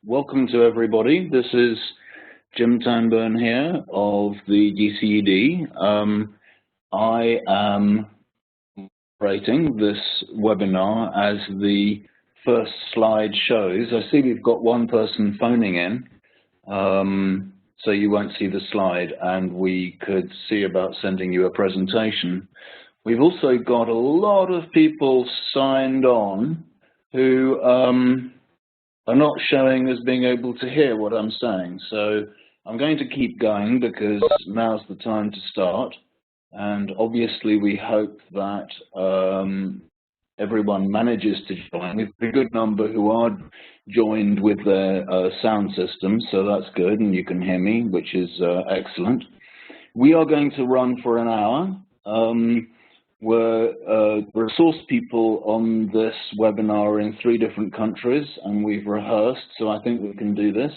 Welcome to everybody. This is Jim Tanburn here of the DCED. I am operating this webinar as the first slide shows. I see we've got one person phoning in, so you won't see the slide, and we could see about sending you a presentation. We've also got a lot of people signed on who are not showing as being able to hear what I'm saying. So I'm going to keep going because now's the time to start. And obviously we hope that everyone manages to join. We've got a good number who are joined with their sound system, so that's good, and you can hear me, which is excellent. We are going to run for an hour. We're resource people on this webinar in 3 different countries, and we've rehearsed, so I think we can do this.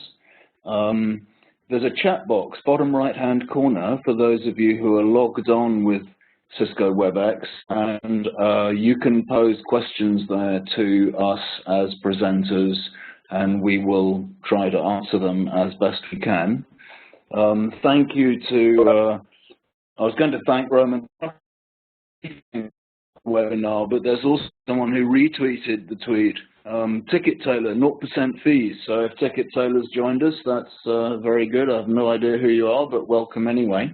There's a chat box, bottom right-hand corner, for those of you who are logged on with Cisco WebEx, and you can pose questions there to us as presenters, and we will try to answer them as best we can. Thank you to, I was going to thank Roman webinar, but there's also someone who retweeted the tweet. Ticket Taylor, 0% fees. So if Ticket Taylor's joined us, that's very good. I have no idea who you are, but welcome anyway.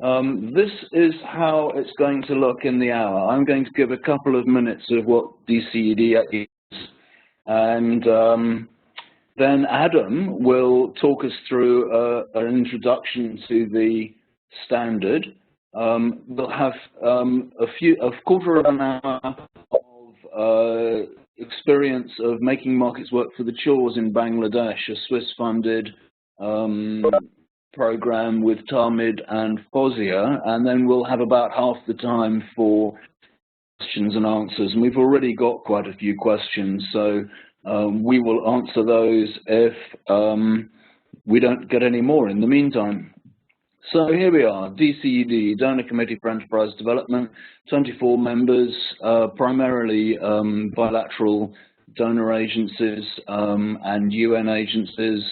This is how it's going to look in the hour. I'm going to give a couple of minutes of what DCED is, and then Adam will talk us through an introduction to the standard. We'll have a quarter of an hour of experience of making markets work for the chores in Bangladesh, a Swiss-funded program with Tamid and Fozia, and then we'll have about half the time for questions and answers. And we've already got quite a few questions, so we will answer those if we don't get any more in the meantime. So here we are, DCED, Donor Committee for Enterprise Development, 24 members, primarily bilateral donor agencies and UN agencies,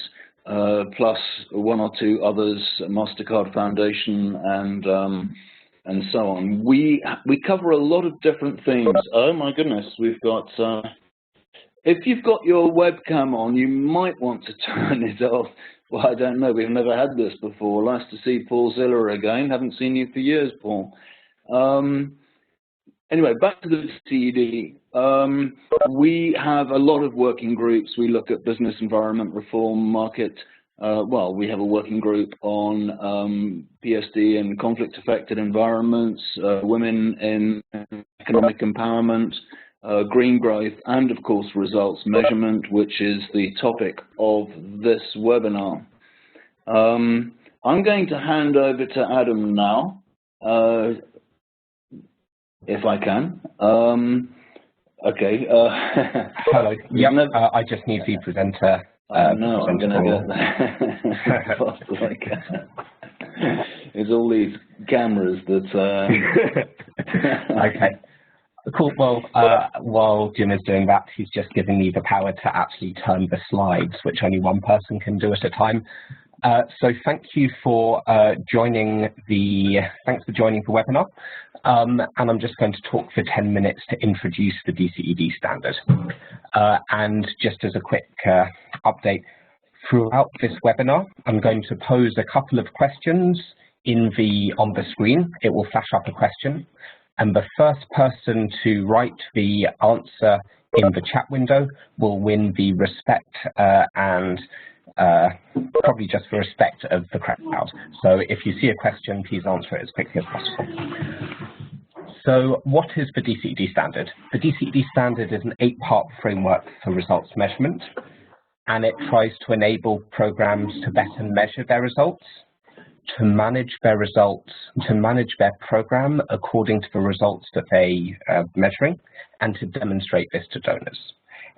plus 1 or 2 others, MasterCard Foundation and so on. We cover a lot of different themes. Oh my goodness, we've got, if you've got your webcam on, you might want to turn it off. Well, I don't know. We've never had this before. Nice to see Paul Ziller again. Haven't seen you for years, Paul. Anyway, back to the DCED. We have a lot of working groups. We look at business environment reform, market. Well, we have a working group on PSD and conflict-affected environments, women in economic empowerment, green growth, and of course results measurement, which is the topic of this webinar. I'm going to hand over to Adam now, if I can. Okay. Hello. Yep. I just need the presenter. No, I'm going to get that. It's all these cameras that. Okay. Cool. Well, while Jim is doing that, he's just giving me the power to actually turn the slides, which only one person can do at a time. So thank you for joining the webinar. And I'm just going to talk for 10 minutes to introduce the DCED standard. And just as a quick update, throughout this webinar, I'm going to pose a couple of questions on the screen. It will flash up a question. And the first person to write the answer in the chat window will win the respect and probably just for respect of the crowd. So if you see a question, please answer it as quickly as possible. So what is the DCED standard? The DCED standard is an 8-part framework for results measurement, and it tries to enable programs to better measure their results, to manage their results, to manage their program according to the results that they are measuring, and to demonstrate this to donors.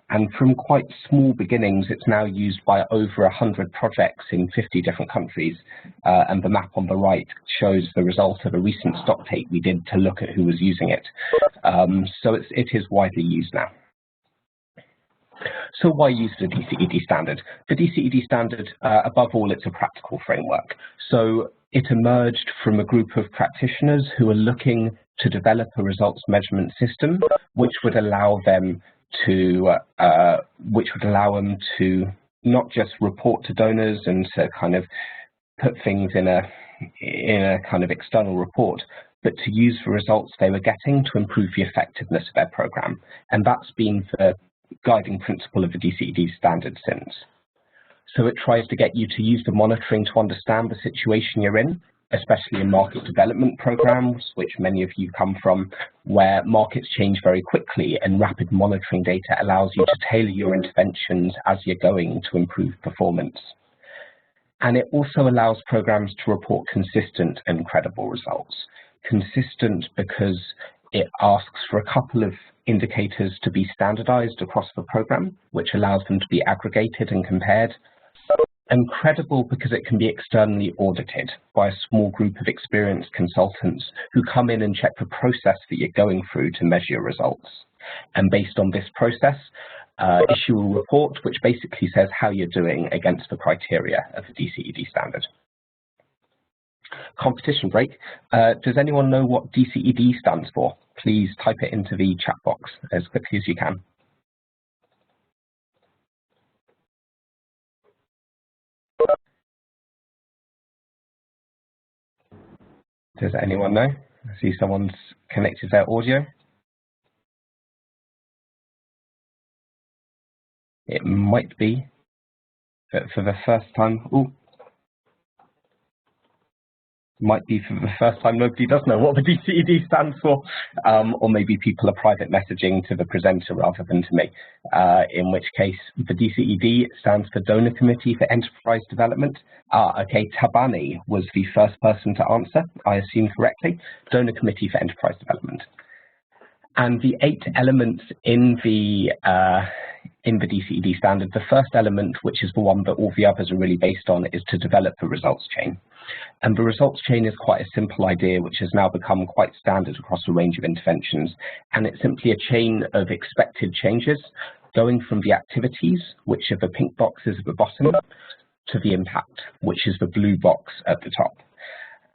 And from quite small beginnings, it's now used by over 100 projects in 50 different countries. And the map on the right shows the result of a recent stock take we did to look at who was using it. So it is widely used now. So why use the DCED standard? The DCED standard, above all, it's a practical framework. So it emerged from a group of practitioners who are looking to develop a results measurement system which would allow them to not just report to donors and to kind of put things in a kind of external report, but to use the results they were getting to improve the effectiveness of their program. And that's been the guiding principle of the DCED standard since. So it tries to get you to use the monitoring to understand the situation you're in, especially in market development programs, which many of you come from, where markets change very quickly and rapid monitoring data allows you to tailor your interventions as you're going to improve performance. And it also allows programs to report consistent and credible results. Consistent because it asks for a couple of indicators to be standardized across the program, which allows them to be aggregated and compared. And credible because it can be externally audited by a small group of experienced consultants who come in and check the process that you're going through to measure your results. And based on this process, issue a report which basically says how you're doing against the criteria of the DCED standard. Competition break. Does anyone know what DCED stands for? Please type it into the chat box as quickly as you can. Does anyone know? I see someone's connected their audio. It might be that for the first time, nobody does know what the DCED stands for, or maybe people are private messaging to the presenter rather than to me, in which case the DCED stands for Donor Committee for Enterprise Development. Okay, Tabani was the first person to answer, I assume correctly, Donor Committee for Enterprise Development. And the 8 elements in the DCED standard, the first element, which is the one that all the others are really based on, is to develop a results chain. And the results chain is quite a simple idea, which has now become quite standard across a range of interventions. And it's simply a chain of expected changes going from the activities, which are the pink boxes at the bottom, to the impact, which is the blue box at the top.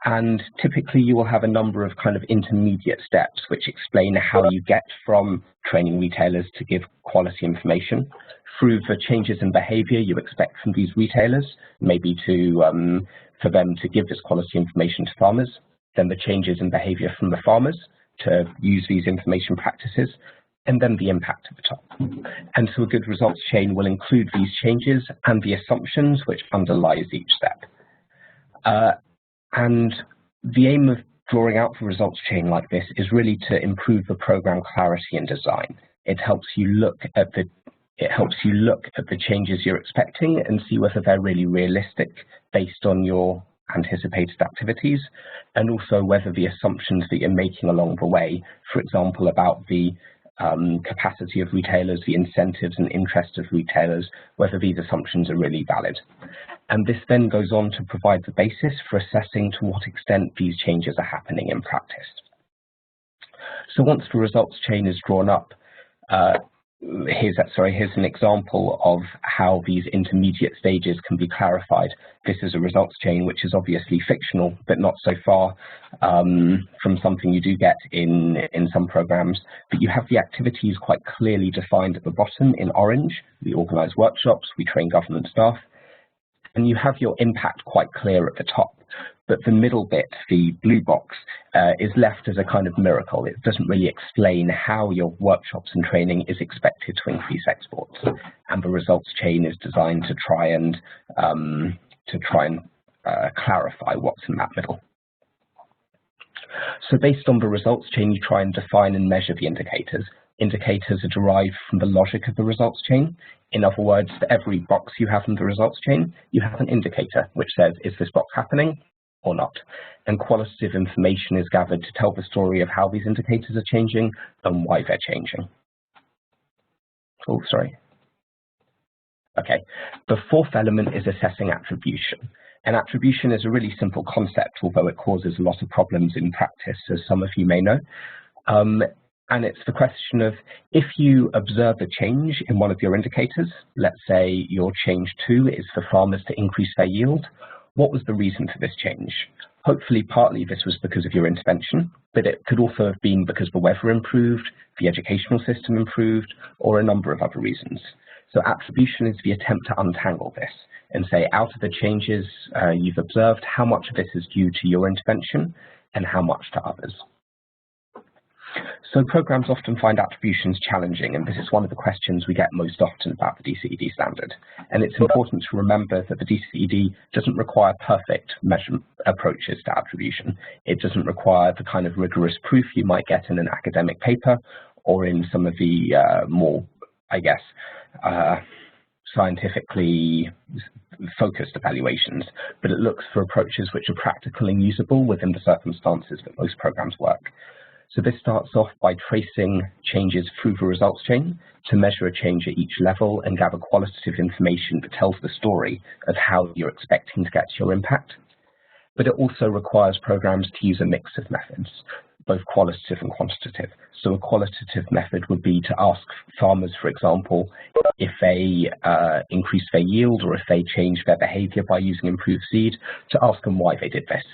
And typically you will have a number of kind of intermediate steps which explain how you get from training retailers to give quality information through the changes in behavior you expect from these retailers, maybe to for them to give this quality information to farmers, then the changes in behavior from the farmers to use these information practices, and then the impact at the top. And so a good results chain will include these changes and the assumptions which underlies each step. And the aim of drawing out the results chain like this is really to improve the program clarity and design. It helps you look at the changes you're expecting and see whether they're really realistic based on your anticipated activities, and also whether the assumptions that you're making along the way, for example, about the capacity of retailers, the incentives and interest of retailers, whether these assumptions are really valid. And this then goes on to provide the basis for assessing to what extent these changes are happening in practice. So once the results chain is drawn up, here's an example of how these intermediate stages can be clarified. This is a results chain which is obviously fictional, but not so far from something you do get in some programs. But you have the activities quite clearly defined at the bottom in orange. We organize workshops, we train government staff, and you have your impact quite clear at the top. But the middle bit, the blue box, is left as a kind of miracle. It doesn't really explain how your workshops and training is expected to increase exports. And the results chain is designed to try and clarify what's in that middle. So based on the results chain, you try and define and measure the indicators. Indicators are derived from the logic of the results chain. In other words, for every box you have in the results chain, you have an indicator which says, is this box happening or not? And qualitative information is gathered to tell the story of how these indicators are changing and why they're changing. Oh, sorry. Okay, the fourth element is assessing attribution. And attribution is a really simple concept, although it causes a lot of problems in practice, as some of you may know. And it's the question of, if you observe a change in one of your indicators, let's say your change 2 is for farmers to increase their yield, what was the reason for this change? Hopefully, partly this was because of your intervention, but it could also have been because the weather improved, the educational system improved, or a number of other reasons. So attribution is the attempt to untangle this and say, out of the changes you've observed, how much of this is due to your intervention and how much to others? So programs often find attributions challenging, and this is one of the questions we get most often about the DCED standard. And it's important to remember that the DCED doesn't require perfect measurement approaches to attribution. It doesn't require the kind of rigorous proof you might get in an academic paper or in some of the more, I guess, scientifically focused evaluations, but it looks for approaches which are practical and usable within the circumstances that most programs work. So this starts off by tracing changes through the results chain to measure a change at each level and gather qualitative information that tells the story of how you're expecting to get to your impact. But it also requires programs to use a mix of methods, both qualitative and quantitative. So a qualitative method would be to ask farmers, for example, if they increase their yield or if they change their behavior by using improved seed, to ask them why they did this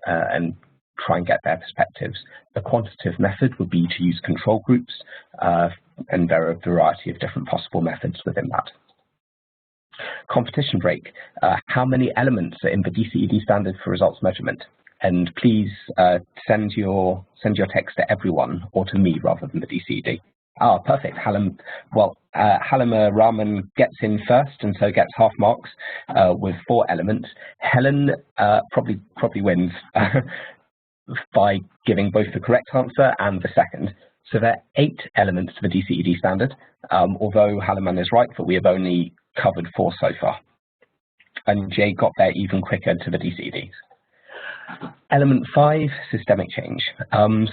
and try and get their perspectives. The quantitative method would be to use control groups, and there are a variety of different possible methods within that. Competition break. How many elements are in the DCED standard for results measurement? And please send your text to everyone or to me rather than the DCED. Ah, perfect. Halima Rahman gets in first and so gets half marks with 4 elements. Helen probably wins by giving both the correct answer and the second. So there are 8 elements to the DCED standard, although Halaman is right that we have only covered 4 so far. And Jay got there even quicker to the DCEDs. Element 5, systemic change.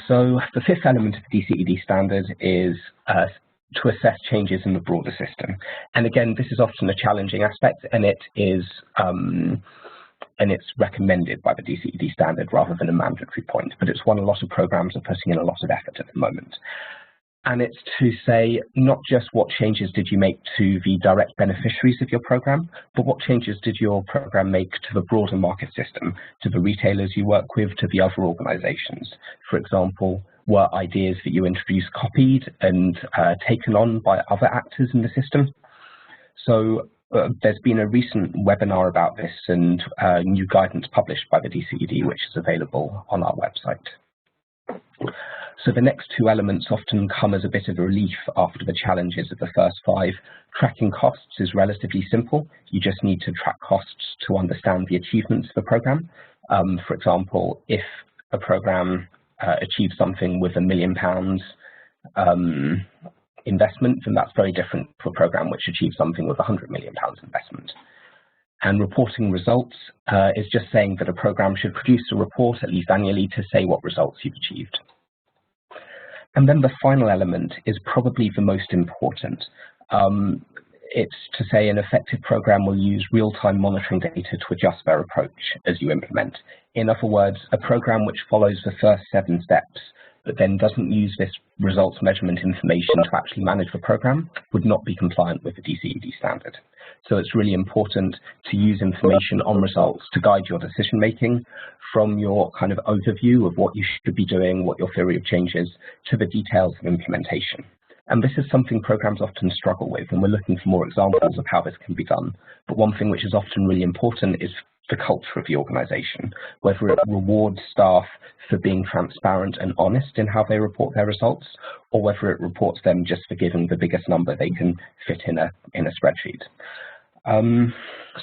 So the 5th element of the DCED standard is to assess changes in the broader system. And again, this is often a challenging aspect, and it's recommended by the DCED standard rather than a mandatory point, but it's one a lot of programs are putting in a lot of effort at the moment. And it's to say, not just what changes did you make to the direct beneficiaries of your program, but what changes did your program make to the broader market system, to the retailers you work with, to the other organizations. For example, were ideas that you introduced copied and taken on by other actors in the system? So there's been a recent webinar about this and new guidance published by the DCED, which is available on our website. So the next 2 elements often come as a bit of a relief after the challenges of the first 5. Tracking costs is relatively simple. You just need to track costs to understand the achievements of the program. For example, if a program achieves something with £1 million investment, then that's very different to a program which achieves something with £100 million investment. And reporting results is just saying that a program should produce a report at least annually to say what results you've achieved. And then the final element is probably the most important. It's to say an effective program will use real-time monitoring data to adjust their approach as you implement. In other words, a program which follows the first 7 steps but then doesn't use this results measurement information to actually manage the program would not be compliant with the DCED standard. So it's really important to use information on results to guide your decision making, from your kind of overview of what you should be doing, what your theory of change is, to the details of implementation. And this is something programs often struggle with, and we're looking for more examples of how this can be done. But one thing which is often really important is the culture of the organization, whether it rewards staff for being transparent and honest in how they report their results, or whether it reports them just for giving the biggest number they can fit in a spreadsheet.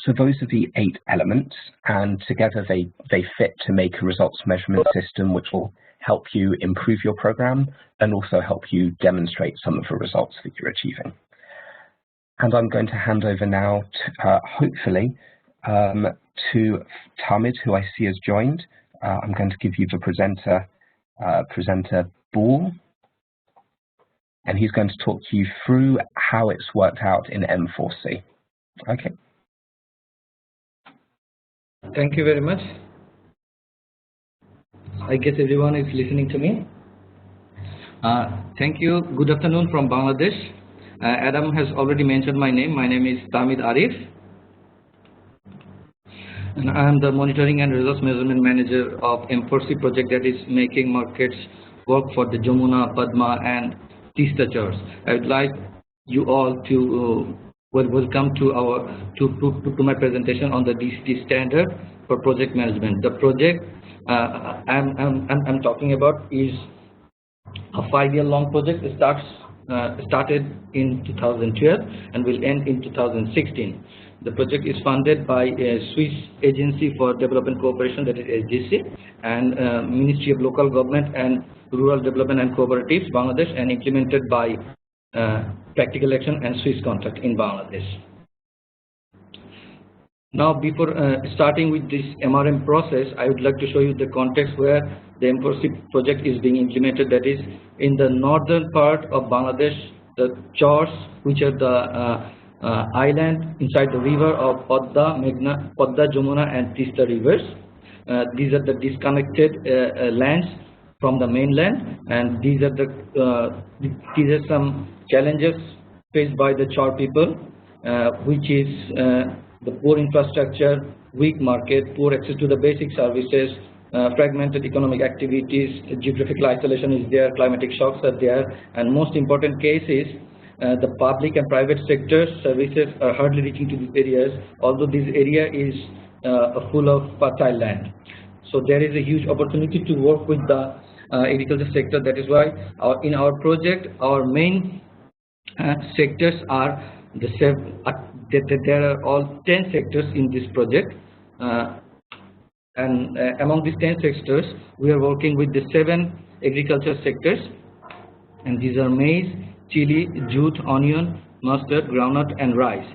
So those are the 8 elements, and together they fit to make a results measurement system which will help you improve your program and also help you demonstrate some of the results that you're achieving. And I'm going to hand over now to, hopefully, to Tamid, who I see has joined. I'm going to give you the presenter Ball, and he's going to talk you through how it's worked out in M4C. Okay. Thank you very much. I guess everyone is listening to me. Thank you. Good afternoon from Bangladesh. Adam has already mentioned my name. My name is Tamid Arif, and I am the Monitoring and Results Measurement Manager of M4C project that is making markets work for the Jamuna, Padma, and Tista church. I would like you all to welcome to my presentation on the DCED Standard for project management. The project I'm talking about is a 5-year-long project. It started in 2012 and will end in 2016. The project is funded by a Swiss Agency for Development Cooperation, that is SGC, and Ministry of Local Government and Rural Development and Cooperatives, Bangladesh, and implemented by Practical Action and Swiss Contact in Bangladesh. Now, before starting with this MRM process, I would like to show you the context where the M4C project is being implemented. That is, in the northern part of Bangladesh, the chors, which are the island inside the river of Podda, Meghna, Podda, Jamuna, and Tista rivers. These are the disconnected lands from the mainland, and these are some challenges faced by the chor people, which is the poor infrastructure, weak market, poor access to the basic services, fragmented economic activities, geographical isolation is there, climatic shocks are there, and most important case is the public and private sector services are hardly reaching to these areas, although this area is full of fertile land. So there is a huge opportunity to work with the agriculture sector. That is why in our project, our main sectors are there are all 10 sectors in this project, and among these 10 sectors, we are working with the 7 agriculture sectors, and these are maize, chili, jute, onion, mustard, groundnut, and rice.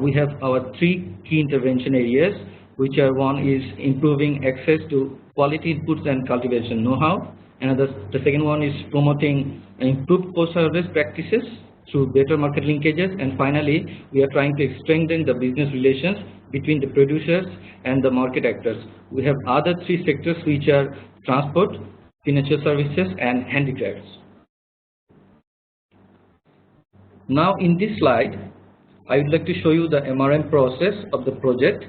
We have our 3 key intervention areas, which are: one is improving access to quality inputs and cultivation know-how, and the second one is promoting improved post-harvest practices through better market linkages, and finally, we are trying to strengthen the business relations between the producers and the market actors. We have other 3 sectors, which are transport, financial services, and handicrafts. Now, in this slide, I would like to show you the MRM process of the project,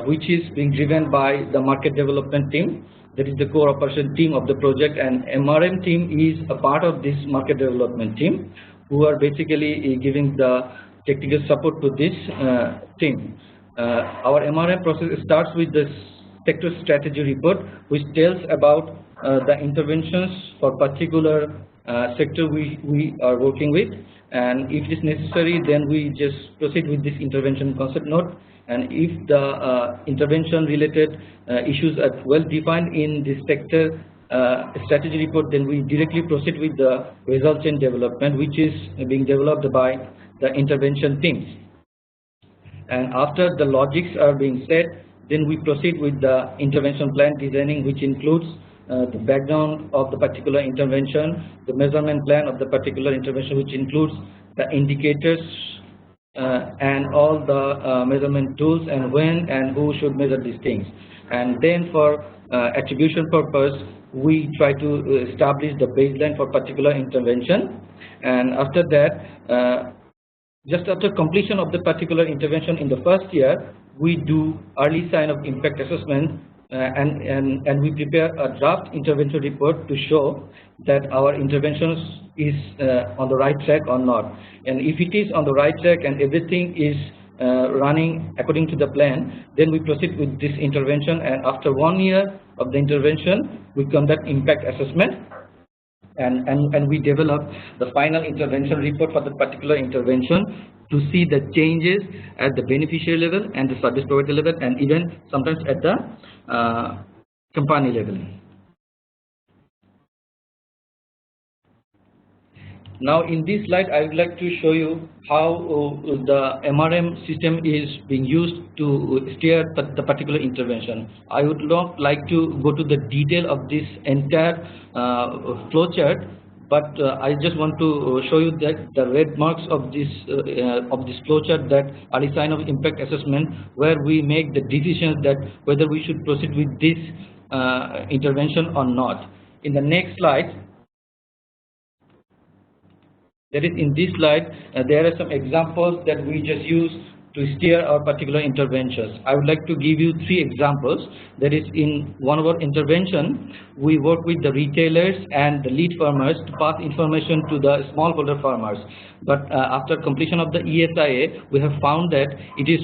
which is being driven by the market development team. That is the core operation team of the project, and MRM team is a part of this market development team, who are basically giving the technical support to this team. Our MRM process starts with the sector strategy report, which tells about the interventions for particular sector we are working with, and if it is necessary, then we just proceed with this intervention concept note. And if the intervention related issues are well defined in this sector strategy report, then we directly proceed with the result chain development, which is being developed by the intervention teams. And after the logics are being set, then we proceed with the intervention plan designing, which includes the background of the particular intervention, the measurement plan of the particular intervention, which includes the indicators and all the measurement tools, and when and who should measure these things. And then for attribution purpose, we try to establish the baseline for particular intervention, and after that, just after completion of the particular intervention in the first year, we do early sign of impact assessment, and we prepare a draft intervention report to show that our interventions is on the right track or not. And if it is on the right track and everything is running according to the plan, then we proceed with this intervention, and after 1 year of the intervention, we conduct impact assessment, and we develop the final intervention report for the particular intervention to see the changes at the beneficiary level and the service provider level, and even sometimes at the company level. Now, in this slide, I would like to show you how the MRM system is being used to steer the particular intervention. I would not like to go to the detail of this entire flowchart, but I just want to show you that the red marks of this flowchart that are a sign of impact assessment, where we make the decisions that whether we should proceed with this intervention or not. In the next slide, That is, in this slide, there are some examples that we just use to steer our particular interventions. I would like to give you 3 examples. That is, in one of our intervention, we work with the retailers and the lead farmers to pass information to the smallholder farmers. But after completion of the ESIA, we have found that it is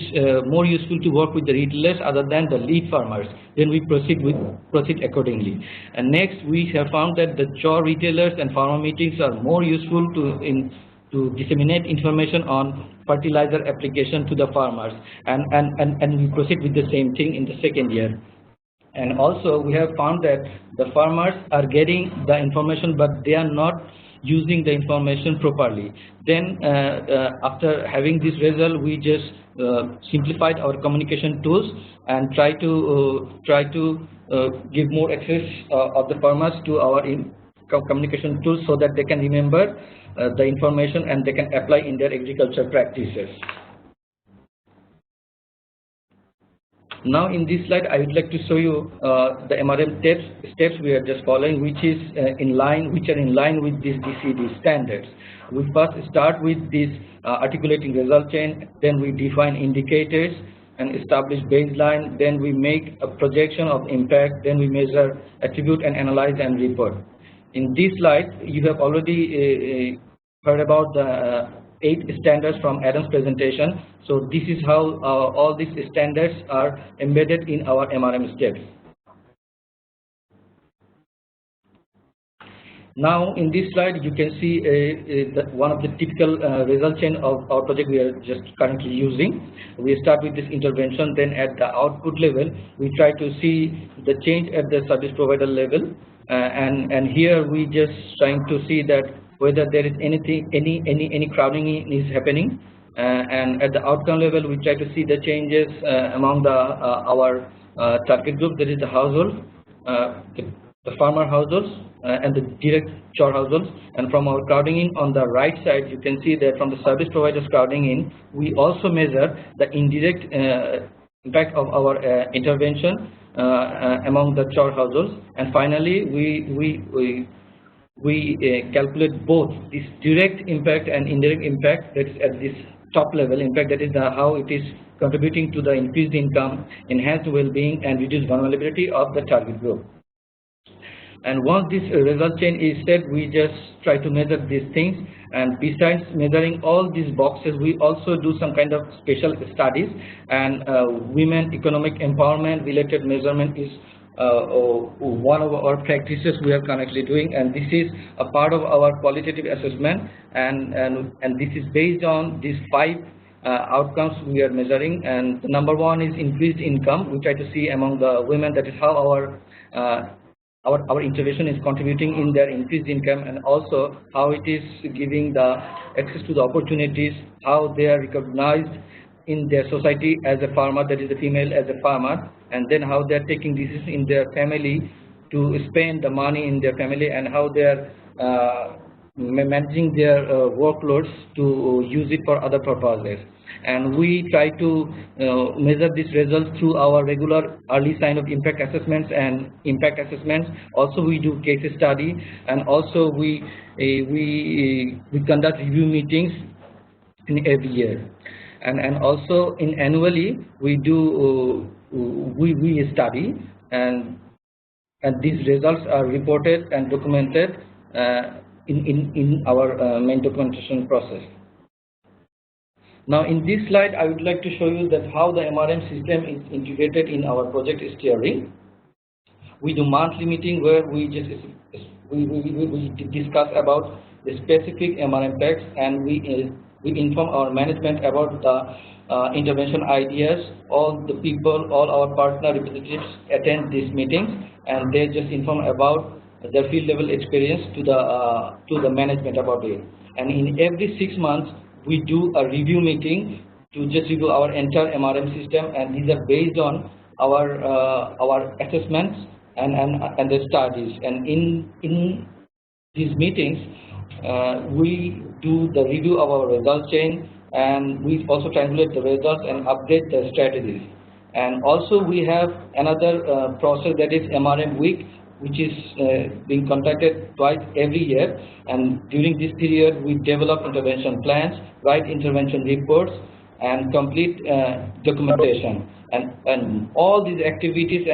more useful to work with the retailers other than the lead farmers. Then we proceed accordingly. And next, we have found that the chore retailers and farmer meetings are more useful to disseminate information on fertilizer application to the farmers, and we proceed with the same thing in the second year. And also we have found that the farmers are getting the information, but they are not using the information properly. Then after having this result, we just simplified our communication tools and try to give more access of the farmers to our communication tools so that they can remember the information and they can apply in their agriculture practices. Now in this slide, I would like to show you the MRM steps we are just following, which are in line with these DCED standards. We first start with this articulating result chain, then we define indicators and establish baseline, then we make a projection of impact, then we measure, attribute, and analyze and report. In this slide, you have already heard about the 8 standards from Adam's presentation. So this is how all these standards are embedded in our MRM steps. Now in this slide, you can see one of the typical result chain of our project we are just currently using. We start with this intervention, then at the output level, we try to see the change at the service provider level. And here we just trying to see that whether there is any crowding is happening, and at the outcome level we try to see the changes among our target group, that is the household, the farmer households and the direct chore households. And from our crowding in on the right side, you can see that from the service providers crowding in, we also measure the indirect impact of our intervention among the chore households. And finally, we calculate both this direct impact and indirect impact, that is at this top level impact, that is how it is contributing to the increased income, enhanced well-being, and reduced vulnerability of the target group. And once this result chain is set, we just try to measure these things. And besides measuring all these boxes, we also do some kind of special studies, and women economic empowerment related measurement is one of our practices we are currently doing, and this is a part of our qualitative assessment, and this is based on these 5 outcomes we are measuring. And the number 1 is increased income. We try to see among the women, that is how our intervention is contributing in their increased income, and also how it is giving the access to the opportunities, how they are recognized in their society as a farmer, that is the female as a farmer, and then how they are taking decisions in their family to spend the money in their family, and how they are managing their workloads to use it for other purposes. And we try to measure these results through our regular early sign of impact assessments and impact assessments. Also we do case study, and also we conduct review meetings in every year, and also in annually we do we study, and these results are reported and documented in our main documentation process. Now in this slide, I would like to show you that how the MRM system is integrated in our project steering. We do monthly meeting where we discuss about the specific MRM facts, and we inform our management about the intervention ideas. All the people, all our partner representatives attend these meetings, and they just inform about their field level experience to the management about it. And in every 6 months, we do a review meeting to just review our entire MRM system, and these are based on our assessments and the studies. And in these meetings, we do the review of our result chain, and we also triangulate the results and update the strategies. And also we have another process, that is MRM week, which is being conducted twice every year, and during this period we develop intervention plans, write intervention reports, and complete documentation. And all these activities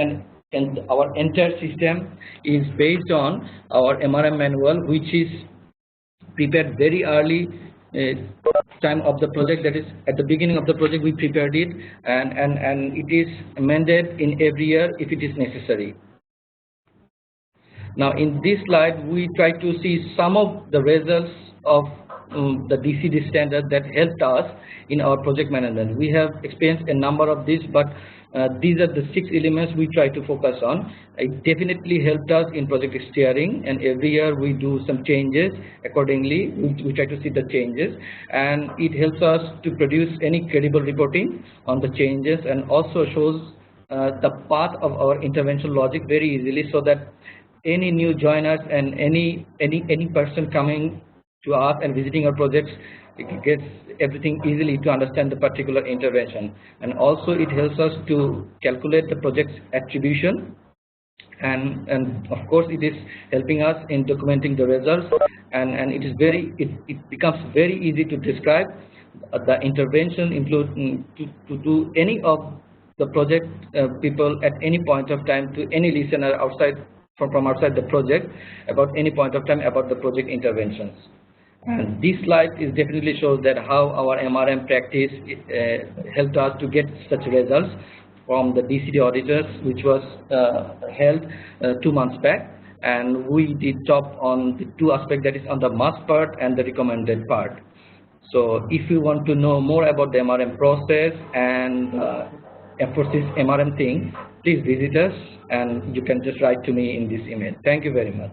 and our entire system is based on our MRM manual, which is prepared very early time of the project. That is, at the beginning of the project we prepared it, and it is amended in every year if it is necessary. Now in this slide we try to see some of the results of the DCED standard that helped us in our project management. We have experienced a number of these, but these are the 6 elements we try to focus on. It definitely helped us in project steering, and every year we do some changes accordingly. We try to see the changes, and it helps us to produce any credible reporting on the changes, and also shows the path of our intervention logic very easily, so that any new joiners and any person coming to us and visiting our projects gets everything easily to understand the particular intervention. And also it helps us to calculate the project's attribution, and of course it is helping us in documenting the results, and it becomes very easy to describe the intervention, including to do any of the project people at any point of time, to any listener outside from outside the project about any point of time about the project interventions. And this slide is definitely shows that how our MRM practice helped us to get such results from the DCED auditors, which was held 2 months back, and we did top on the 2 aspects, that is on the must part and the recommended part. So if you want to know more about the MRM process and M4C's MRM thing, please visit us, and you can just write to me in this email. Thank you very much.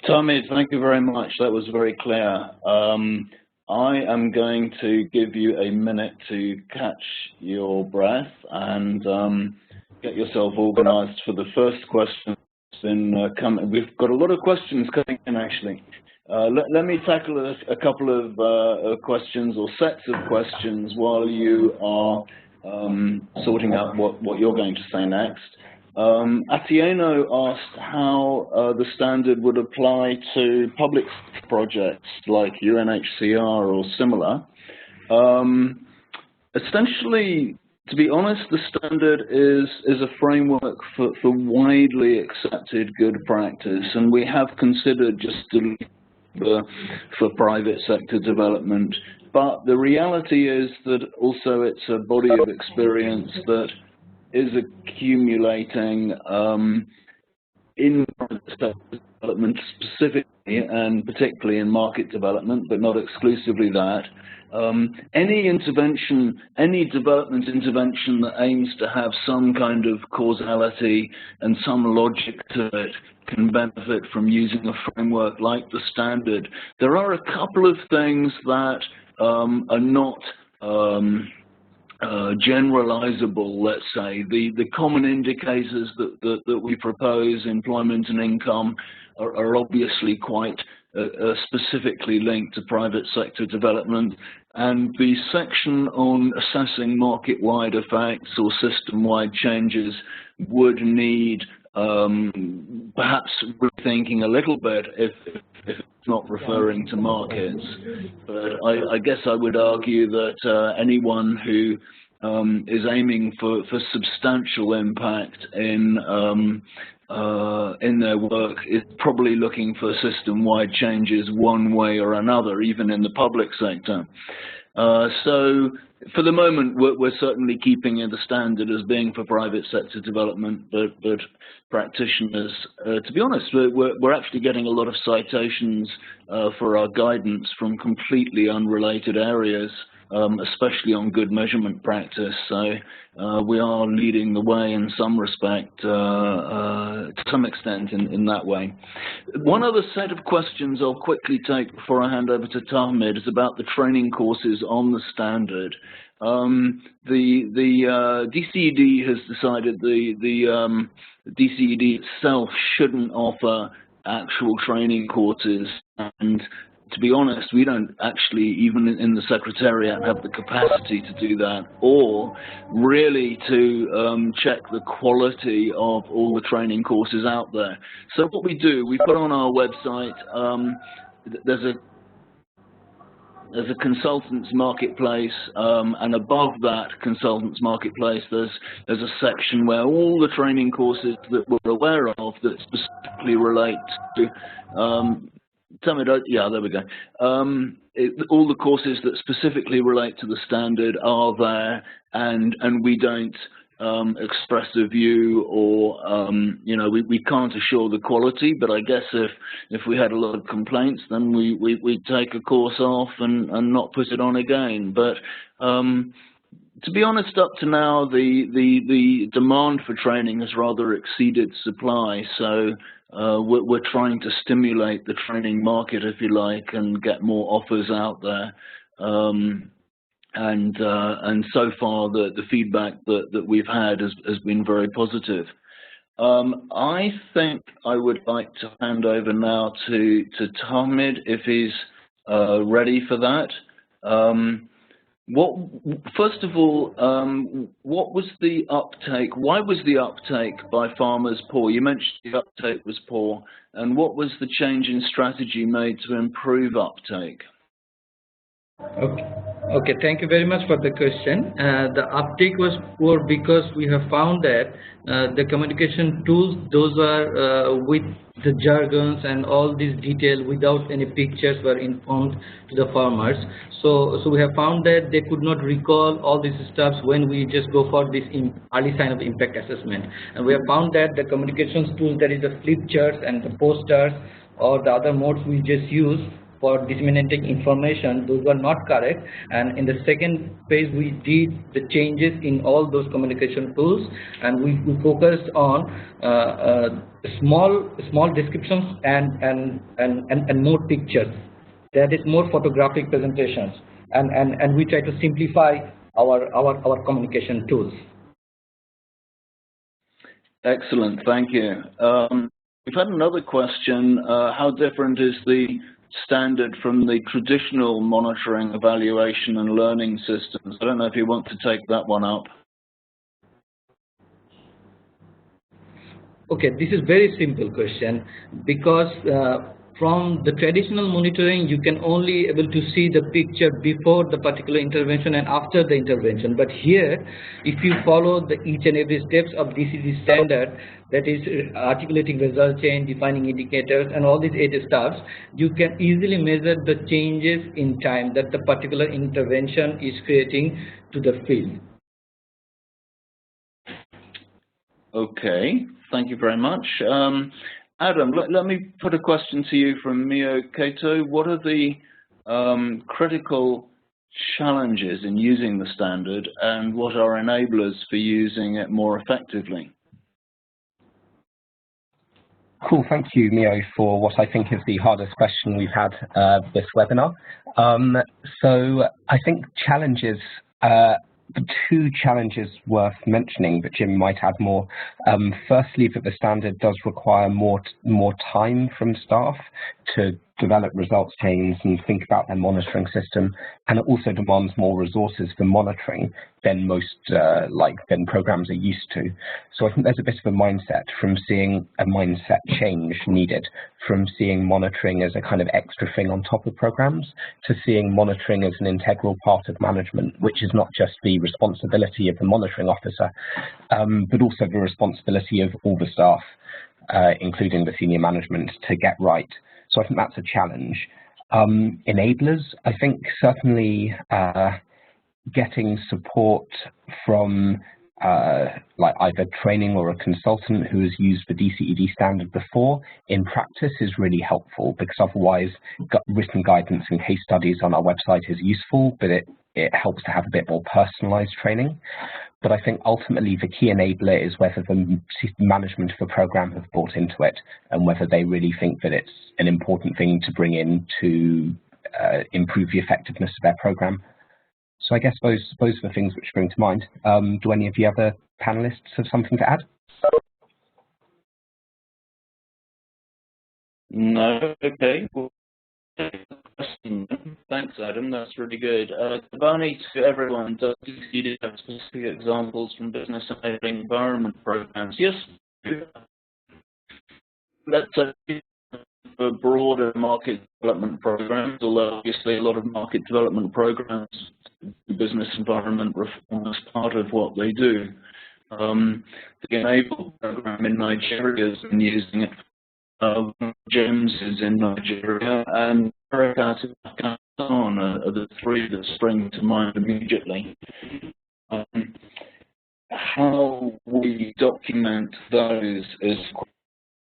Tahmid, thank you very much. That was very clear. I am going to give you a minute to catch your breath and get yourself organized for the first question. We've got a lot of questions coming in, actually. Let me tackle a couple of questions or sets of questions while you are sorting out what you're going to say next. Atieno asked how the standard would apply to public projects like UNHCR or similar. Essentially, to be honest, the standard is a framework for widely accepted good practice, and we have considered just for private sector development. But the reality is that also it's a body of experience that is accumulating in private sector development specifically, and particularly in market development, but not exclusively that. Any development intervention that aims to have some kind of causality and some logic to it can benefit from using a framework like the standard. There are a couple of things that are not generalizable, let's say. The common indicators that we propose, employment and income, are obviously quite specifically linked to private sector development, and the section on assessing market-wide effects or system-wide changes would need perhaps rethinking a little bit if it's not referring to markets. But I guess I would argue that anyone who is aiming for substantial impact in their work is probably looking for system-wide changes one way or another, even in the public sector. So for the moment, we're certainly keeping the standard as being for private sector development, but practitioners, to be honest, we're actually getting a lot of citations for our guidance from completely unrelated areas, especially on good measurement practice. So we are leading the way in some respect, to some extent in that way. One other set of questions I'll quickly take before I hand over to Tahmid is about the training courses on the standard. The DCED has decided the DCED itself shouldn't offer actual training courses, and to be honest, we don't actually, even in the Secretariat, have the capacity to do that, or really to check the quality of all the training courses out there. So what we do, we put on our website, there's a consultants marketplace, and above that consultants marketplace, there's a section where all the training courses that we're aware of that specifically relate to yeah, there we go. All the courses that specifically relate to the standard are there, and we don't express a view, or you know, we can't assure the quality. But I guess if we had a lot of complaints, then we'd take a course off and not put it on again. But to be honest, up to now, the demand for training has rather exceeded supply. So we're trying to stimulate the training market, if you like, and get more offers out there. And so far, the feedback that we've had has been very positive. I think I would like to hand over now to Tahmid, if he's ready for that. First of all, what was the uptake? Why was the uptake by farmers poor? You mentioned the uptake was poor, and what was the change in strategy made to improve uptake? Okay, thank you very much for the question. The uptake was poor because we have found that the communication tools, those are with the jargons and all these detail without any pictures were informed to the farmers. So we have found that they could not recall all these steps when we just go for this early sign of impact assessment. And we have found that the communications tools, that is the flip charts and the posters or the other modes we just use for disseminating information, those were not correct. And in the second phase, we did the changes in all those communication tools, and we focused on small descriptions and more pictures. That is more photographic presentations, and we try to simplify our communication tools. Excellent, thank you. We've had another question. How different is the standard from the traditional monitoring, evaluation and learning systems? I don't know if you want to take that one up. Okay, this is very simple question, because from the traditional monitoring, you can only able to see the picture before the particular intervention and after the intervention. But here, if you follow the each and every steps of DCED standard, that is articulating result change, defining indicators, and all these 8 steps, you can easily measure the changes in time that the particular intervention is creating to the field. Okay, thank you very much. Adam, let me put a question to you from Mio Kato. What are the critical challenges in using the standard, and what are enablers for using it more effectively? Cool, thank you, Mio, for what I think is the hardest question we've had this webinar. So I think challenges, the 2 challenges worth mentioning, but Jim might add more. Firstly, that the standard does require more time from staff to develop results chains and think about their monitoring system, and it also demands more resources for monitoring than most than programs are used to. So I think there's a bit of a mindset from seeing a mindset change needed, from seeing monitoring as a kind of extra thing on top of programs to seeing monitoring as an integral part of management, which is not just the responsibility of the monitoring officer, but also the responsibility of all the staff, including the senior management, to get right. So I think that's a challenge. Enablers, I think certainly getting support from either training or a consultant who has used the DCED standard before in practice is really helpful, because otherwise written guidance and case studies on our website is useful, but it helps to have a bit more personalized training. But I think ultimately the key enabler is whether the management of a program have bought into it, and whether they really think that it's an important thing to bring in to improve the effectiveness of their program. So I guess those are the things which spring to mind. Do any of the other panelists have something to add? No, okay. Thanks, Adam. That's really good. Barney, to everyone, does DCED have specific examples from business enabling environment programs? Yes. Let's say for broader market development programs, although obviously a lot of market development programs, business environment reform is part of what they do. The Enable program in Nigeria has been using it. James is in Nigeria, and Harakat in Afghanistan are the three that spring to mind immediately. How we document those is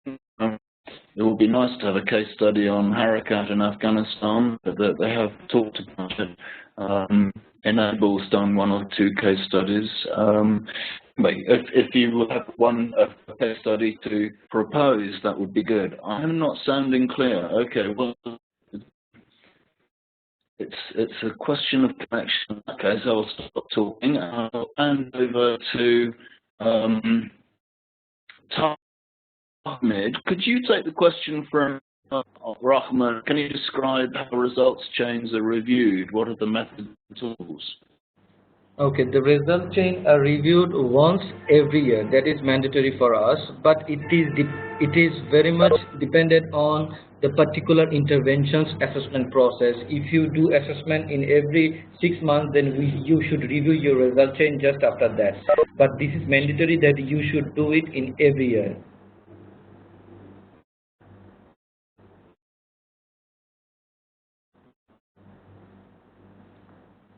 it would be nice to have a case study on Harakat in Afghanistan, but they have talked about it. Enable's done 1 or 2 case studies. If you would have a case study to propose, that would be good. I'm not sounding clear. Okay, well, it's a question of connection. Okay, so I'll stop talking. I'll hand over to Ahmed. Could you take the question from Rahman? Can you describe how results chains are reviewed? What are the methods and tools? Okay, the result chain are reviewed once every year. That is mandatory for us, but it is very much dependent on the particular interventions assessment process. If you do assessment in every 6 months, then you should review your result chain just after that. But this is mandatory that you should do it in every year.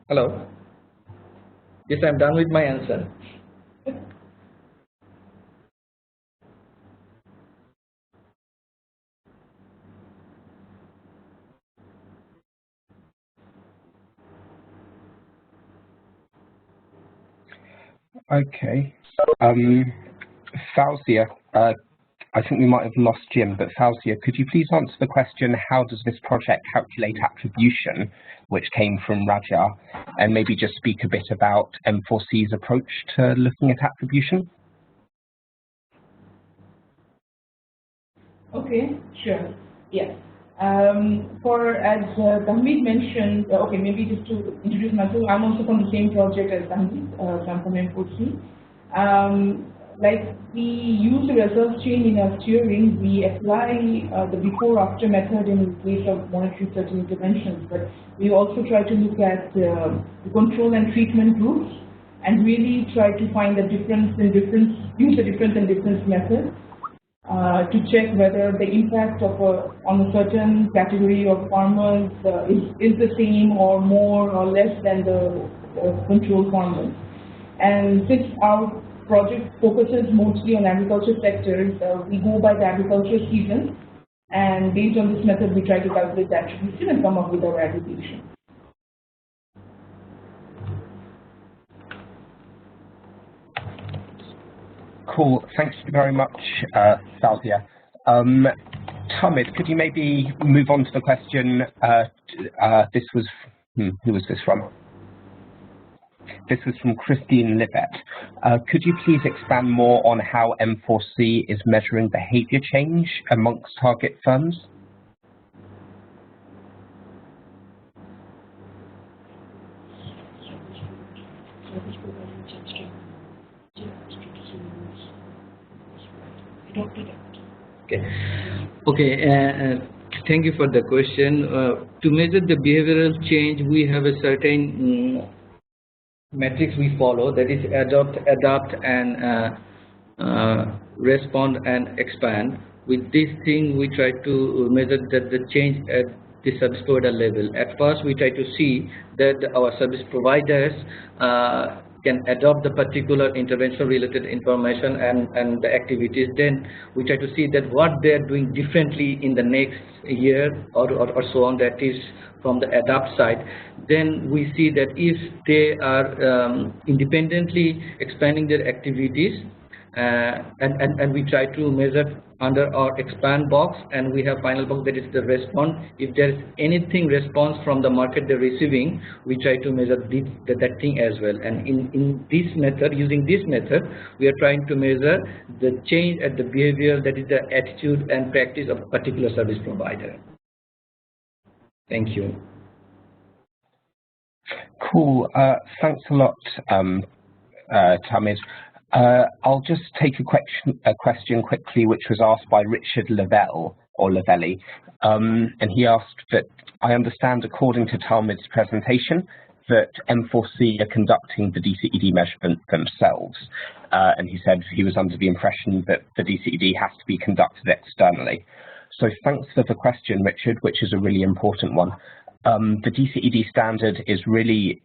Hello? Yes, I'm done with my answer. Okay. Fauzia, I think we might have lost Jim, but Fauzia, could you please answer the question, how does this project calculate attribution, which came from Raja, and maybe just speak a bit about M4C's approach to looking at attribution? Okay, sure. Yes. As Tahmid mentioned, okay, maybe just to introduce myself, I'm also from the same project as Tahmid, I'm from M4C. Like we use the results chain in our steering, we apply the before-after method in case of monitoring certain interventions, but we also try to look at the control and treatment groups and really try to find the difference in use the difference in difference method to check whether the impact of on a certain category of farmers is the same or more or less than the control farmers. And since our project focuses mostly on agriculture sectors, we go by the agriculture season, and based on this method we try to calculate the attribution and come up with our attribution. Cool, thank you very much, Fauzia. Tamid, could you maybe move on to the question, this was, who was this from? This was from Christine Libet. Could you please expand more on how M4C is measuring behavior change amongst target firms? Okay. Thank you for the question. To measure the behavioral change, we have a certain metrics we follow, that is adopt, adapt, and respond and expand. With this thing, we try to measure that the change at the service provider level. At first, we try to see that our service providers can adopt the particular intervention related information and the activities. Then we try to see that what they are doing differently in the next year or so on, that is from the adapt side. Then we see that if they are independently expanding their activities, and we try to measure under our expand box, and we have final box, that is the response. If there is anything response from the market they're receiving, we try to measure that thing as well. And in this method, using this method, we are trying to measure the change at the behavior, that is the attitude and practice of a particular service provider. Thank you. Cool. Thanks a lot, Tamid. I'll just take a question quickly, which was asked by Richard Lavelle, or Lavelli, and he asked that, I understand, according to Talmud's presentation, that M4C are conducting the DCED measurement themselves, and he said he was under the impression that the DCED has to be conducted externally. So thanks for the question, Richard, which is a really important one. The DCED standard is really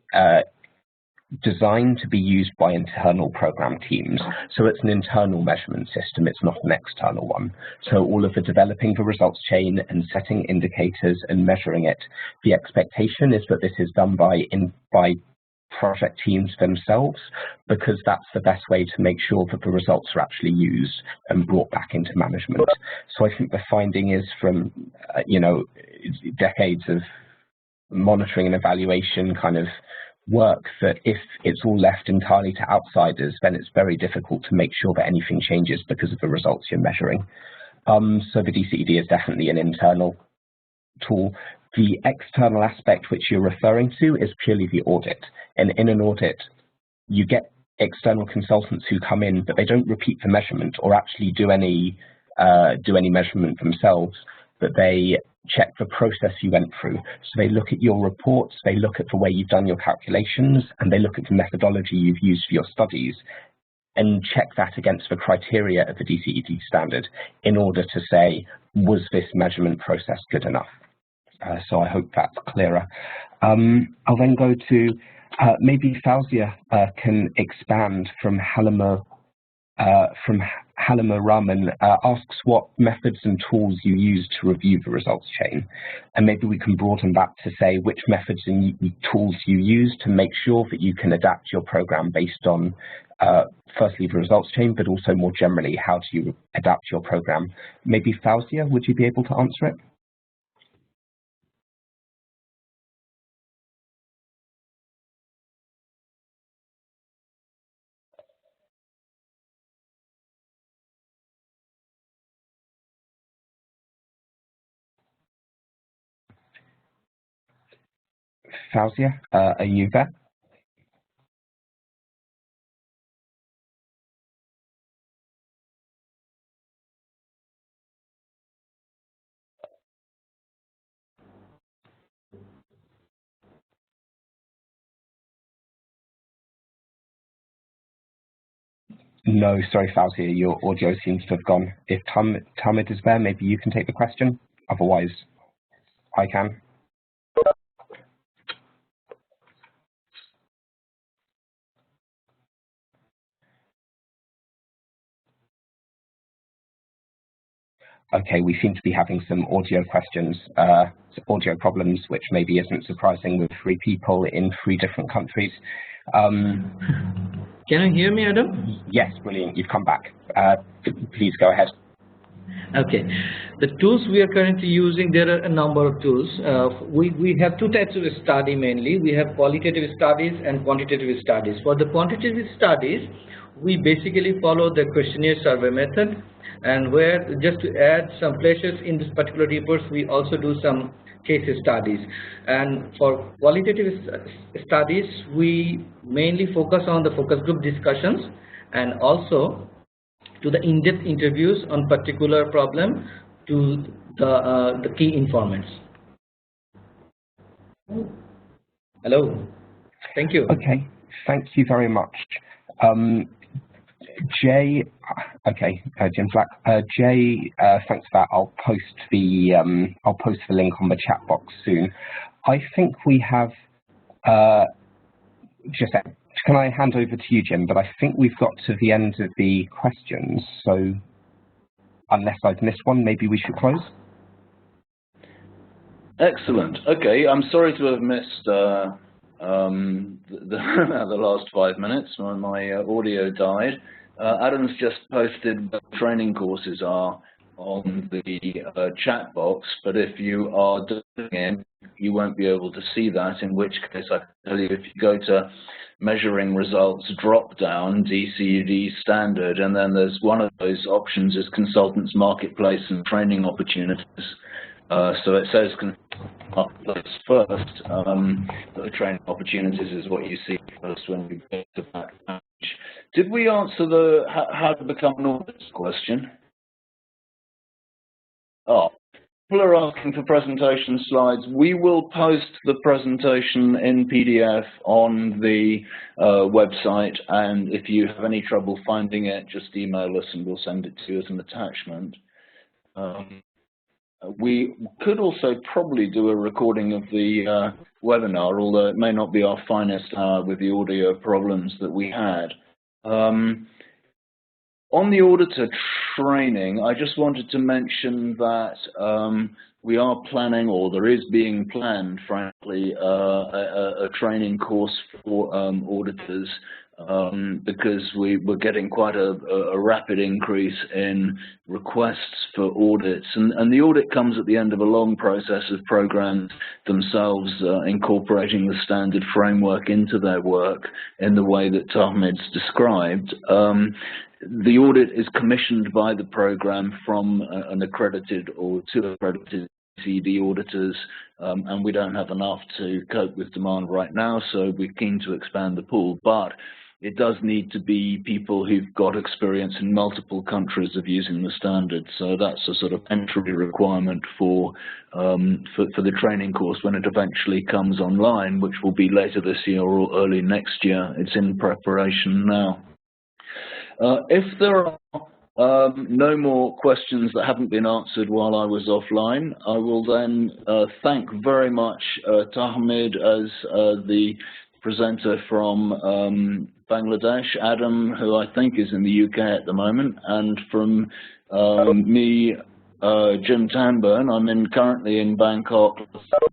designed to be used by internal program teams. So it's an internal measurement system, it's not an external one. So all of the developing the results chain and setting indicators and measuring it, the expectation is that this is done by project teams themselves, because that's the best way to make sure that the results are actually used and brought back into management. So I think the finding is from, decades of monitoring and evaluation kind of work, that if it's all left entirely to outsiders, then it's very difficult to make sure that anything changes because of the results you're measuring. So the DCED is definitely an internal tool. The external aspect which you're referring to is purely the audit. And in an audit, you get external consultants who come in, but they don't repeat the measurement or actually do any measurement themselves, but they check the process you went through. So they look at your reports, they look at the way you've done your calculations, and they look at the methodology you've used for your studies, and check that against the criteria of the DCED standard in order to say, was this measurement process good enough? So I hope that's clearer. I'll then go to maybe Fauzia can expand from Halima Rahman, asks what methods and tools you use to review the results chain. And maybe we can broaden that to say which methods and tools you use to make sure that you can adapt your program based on, firstly, the results chain, but also more generally, how do you adapt your program? Maybe Fauzia, would you be able to answer it? Fauzia, are you there? No, sorry, Fauzia, your audio seems to have gone. If Tamid is there, maybe you can take the question. Otherwise, I can. Okay, we seem to be having some audio audio problems, which maybe isn't surprising with 3 people in 3 different countries. Can you hear me, Adam? Yes, brilliant. You've come back. Please go ahead. Okay. The tools we are currently using, there are a number of tools. We have 2 types of study mainly. We have qualitative studies and quantitative studies. For the quantitative studies, we basically follow the questionnaire survey method, and where, just to add some flashes in this particular reports, we also do some case studies. And for qualitative studies, we mainly focus on the focus group discussions and also to the in-depth interviews on particular problem to the key informants. Hello. Thank you. Okay. Thank you very much. Jay, okay, Jim Black. Jay, thanks for that. I'll post the link on the chat box soon. I think we have can I hand over to you, Jim? But I think we've got to the end of the questions. So unless I've missed one, maybe we should close. Excellent. Okay, I'm sorry to have missed the last 5 minutes when my audio died. Adam's just posted the training courses are on the chat box, but if you are doing it, you won't be able to see that, in which case I can tell you, if you go to measuring results drop down, DCED Standard, and then there's one of those options is Consultants Marketplace and Training Opportunities. So it says marketplace first. The training opportunities is what you see first when we get to that page. Did we answer the how to become an auditor question? Oh, people are asking for presentation slides. We will post the presentation in PDF on the website, and if you have any trouble finding it, just email us and we'll send it to you as an attachment. We could also probably do a recording of the webinar, although it may not be our finest hour with the audio problems that we had. On the auditor training, I just wanted to mention that we are planning, or there is being planned, frankly, a training course for auditors because we're getting quite a rapid increase in requests for audits. And the audit comes at the end of a long process of programs themselves incorporating the standard framework into their work in the way that Tahmid's described. The audit is commissioned by the program from an accredited or two accredited DCED auditors, and we don't have enough to cope with demand right now, so we're keen to expand the pool. But it does need to be people who've got experience in multiple countries of using the standard. So that's a sort of entry requirement for the training course when it eventually comes online, which will be later this year or early next year. It's in preparation now. If there are no more questions that haven't been answered while I was offline, I will then thank very much Tahmid as the presenter from Bangladesh, Adam, who I think is in the UK at the moment, and from me, Jim Tanburn. I'm currently in Bangkok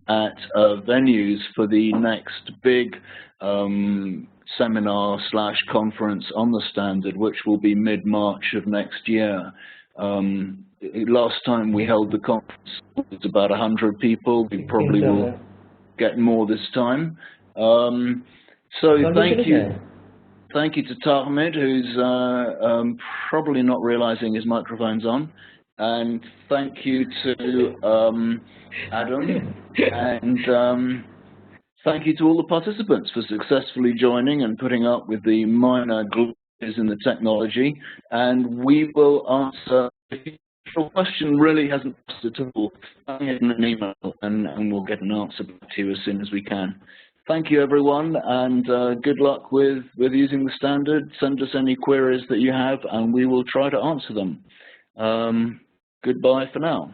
at venues for the next big seminar / conference on the standard, which will be mid-March of next year. Last time we held the conference, it was about 100 people. We probably will get more this time. So thank you to Tahmid, who's probably not realizing his microphone's on, and thank you to Adam, and thank you to all the participants for successfully joining and putting up with the minor glitches in the technology. And we will answer, if your question really hasn't asked at all, send it in an email and we'll get an answer back to you as soon as we can. Thank you, everyone, and good luck with using the standard. Send us any queries that you have, and we will try to answer them. Goodbye for now.